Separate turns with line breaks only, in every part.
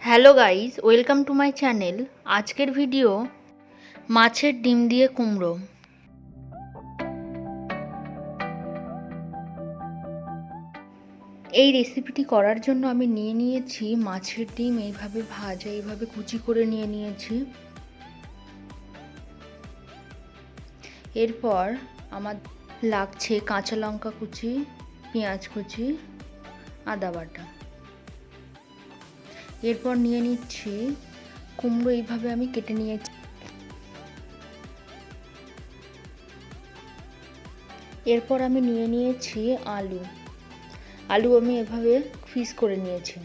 Hello guys, welcome to my channel. আজকের video মাছের ডিম দিয়ে কুমড়ো। এই রেসিপিটি করার জন্য আমি নিয়ে নিয়েছি মাছের ডিম এইভাবে ভাজা, এইভাবে কুচি করে নিয়ে নিয়েছি। এরপর আমার লাগছে কাঁচা লঙ্কা কুচি, পেঁয়াজ কুচি, আদা বাটা। এরপর নিয়ে নিচ্ছি কুমড়ো, এইভাবে আমি কেটে নিয়েছি। এরপর আমি নিয়ে নিয়েছি আলু আমি এভাবে পিস করে নিয়েছি।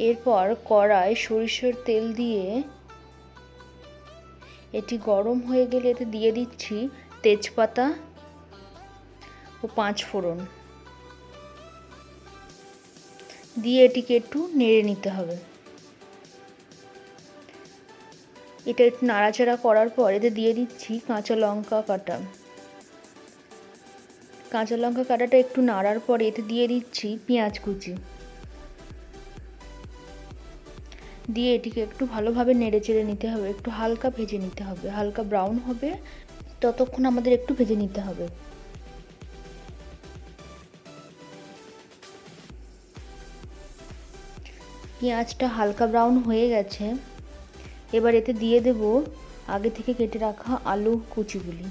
এরপর কড়ায় সরিষার তেল দিয়ে এটি গরম হয়ে গেলে এতে দিয়ে দিচ্ছি তেজপাতা ও 5 ফোড়ন দিয়ে এটিকে একটু নেড়ে নিতে হবে। এটা একটু নাড়াচাড়া করার পর এতে দিয়ে দিচ্ছি কাঁচা লঙ্কা কাটাটা একটু নাড়ার পর এতে দিয়ে দিচ্ছি পেঁয়াজ কুচি দিয়ে এটিকে একটু ভালোভাবে নেড়ে চেড়ে নিতে হবে। একটু হালকা ভেজে নিতে হবে, হালকা ব্রাউন হবে ততক্ষণ আমাদের একটু ভেজে নিতে হবে। পেঁয়াজটা হালকা ব্রাউন হয়ে গেছে। এবার এতে দিয়ে দেব আগে থেকে কেটে রাখা আলু কুচিগুলি।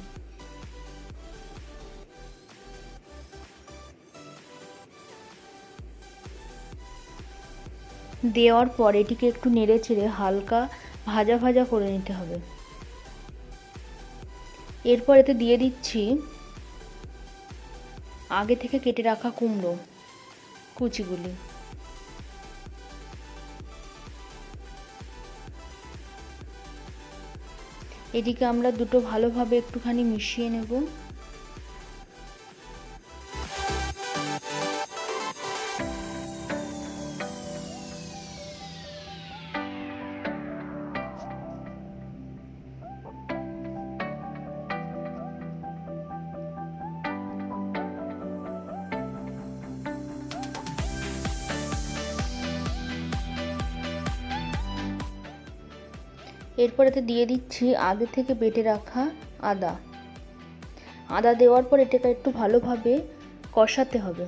দেওয়ার পর এটিকে একটু নেড়ে চেড়ে হালকা ভাজা ভাজা করে নিতে হবে। এরপর এতে দিয়ে দিচ্ছি আগে থেকে কেটে রাখা কুমড়ো কুচিগুলি। এটিকে আমরা দুটো ভালোভাবে একটুখানি মিশিয়ে নেব। এরপর এতে দিয়ে দিচ্ছি আগে থেকে বেটে রাখা আদা দেওয়ার পর এটাকে একটু ভালোভাবে কষাতে হবে।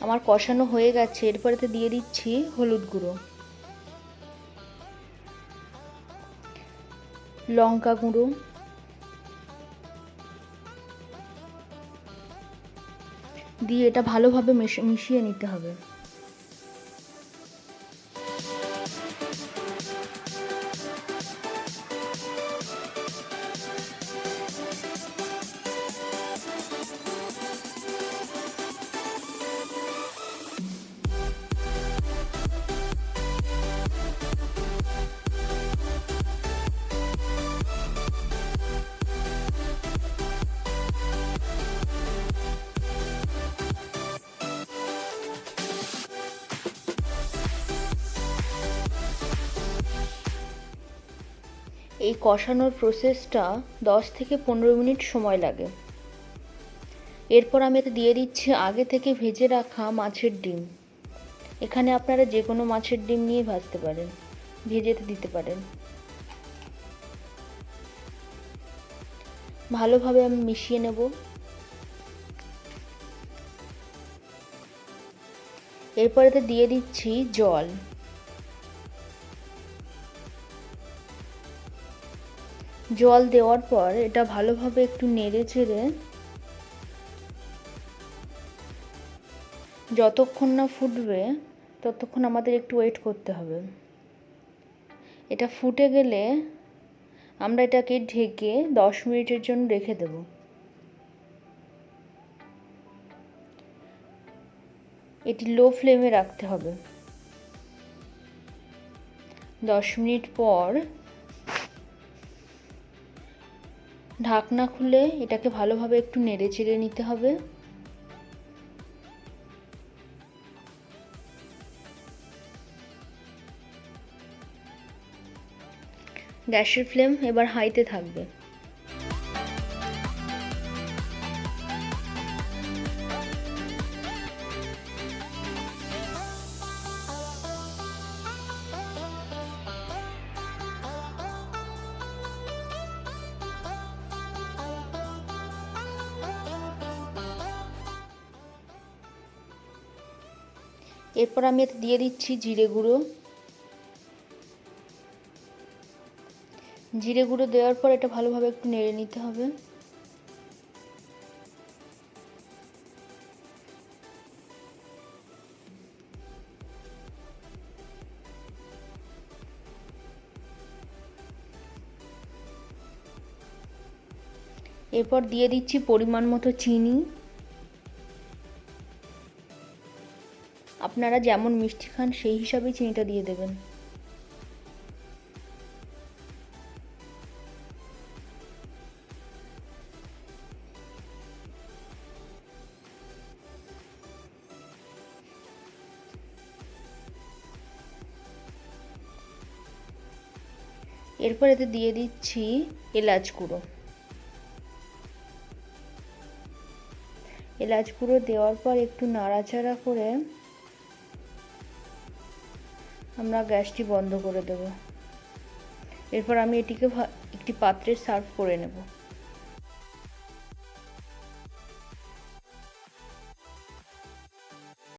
আমার কষানো হয়ে গেছে। এরপর এতে দিয়ে দিচ্ছি হলুদ গুঁড়ো, লঙ্কা গুঁড়ো, দিয়ে এটা ভালোভাবে মিশিয়ে নিতে হবে। এই কষানোর প্রসেসটা 10 থেকে 15 মিনিট সময় লাগে। এরপর আমি এতে দিয়ে দিচ্ছি আগে থেকে ভেজে রাখা মাছের ডিম। এখানে আপনারা যে কোনো মাছের ডিম নিয়ে ভাজতে পারেন, ভেজে দিতে পারেন। ভালোভাবে আমি মিশিয়ে নেব। এরপর এতে দিয়ে দিচ্ছি জল দেওয়ার পর এটা ভালোভাবে একটু নেড়ে চেড়ে যতক্ষণ না ফুটবে ততক্ষণ আমাদের একটু ওয়েট করতে হবে। এটা ফুটে গেলে আমরা এটাকে ঢেকে 10 মিনিটের জন্য রেখে দেব। এটি লো ফ্লেমে রাখতে হবে। 10 মিনিট পর ঢাকনা খুলে এটাকে ভালোভাবে একটু নেড়ে চেড়ে নিতে হবে। গ্যাসের ফ্লেম এবার হাইতে থাকবে। এরপর আমি এতে দিয়ে দিচ্ছি জিরে গুঁড়ো। জিরে গুঁড়ো দেওয়ার পর এটা ভালোভাবে একটু নেড়ে নিতে হবে। এরপর দিয়ে দিচ্ছি পরিমাণ মতো চিনি। আপনারা যেমন মিষ্টি খান সেই হিসাবেই চিনিটা দিয়ে দেবেন। এরপর এতে দিয়ে দিচ্ছি এলাচ গুঁড়ো। এলাচ গুঁড়ো দেওয়ার পর একটু নাড়াচাড়া করে আমরা গ্যাসটি বন্ধ করে দেব। এরপর আমি এটিকে একটি পাত্রে সার্ভ করে নেব।